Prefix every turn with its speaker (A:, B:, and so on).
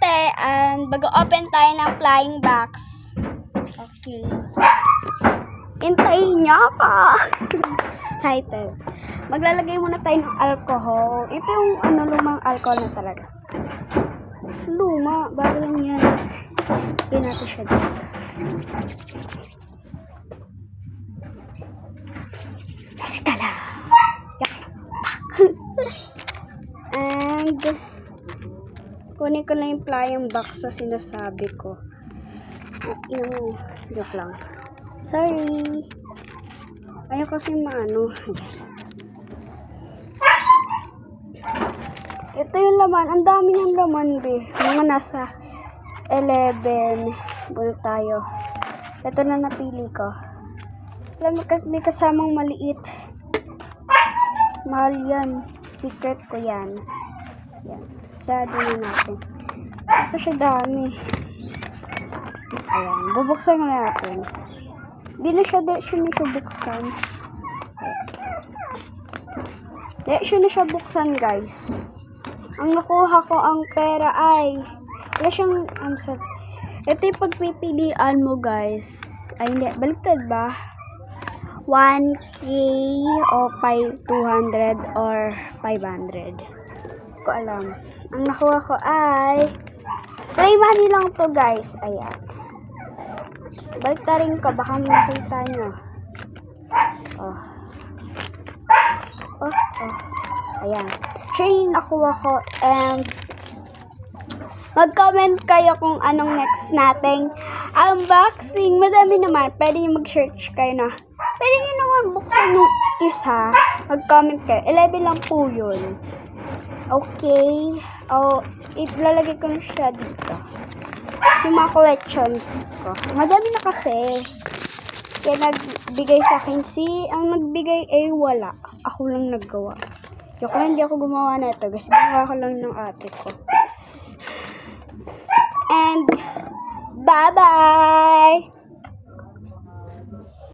A: ate and mag-open tayo ng flying box. Okay. Hintayin niya ka. Excited. Maglalagay muna tayo ng alcohol. Ito yung lumang alcohol na talaga. Luma. Bago lang yan. Lagyan natin siya dito. Kasi tala. And kunin ko na yung flying box sa sinasabi ko. Joke lang. Sorry. Ayaw kasi maano. Ito yung laman. Ang dami niyang laman, be. Mga nasa 11. Bunot tayo. Ito na napili ko. Alam mo, may kasamang maliit. Mahal yan. Secret ko yan. Yan. Sado na natin. Ito siya dami. Ayan. Bubuksan na natin. Di na siya buksan. Di na siya buksan, guys. Ang nakuha ko ang pera ay wala siyang ito yung pagpipilian mo, guys. Ay, hindi. Baliktad ba? 1K o 200 or 500. Hindi ko alam. Ang nakuha ko ay free money lang to, guys. Ayan. Baliktarin ko. Baka makita nyo. Oh. Ayan. Siya yung nakuha ko. And mag-comment kayo kung anong next nating unboxing. Madami naman. Pwede yung mag-search kayo na. Pwede nyo naman buksan yung isa. Mag-comment kayo. 11 lang po yun. Okay. Ilalagay ko na siya dito. Yung mga collections ko. Madami na kasi. Kaya nagbigay sa akin ang nagbigay ay wala. Ako lang naggawa. Hindi ako gumawa na ito. Kasi gumawa ko lang ng ate ko. And bye-bye!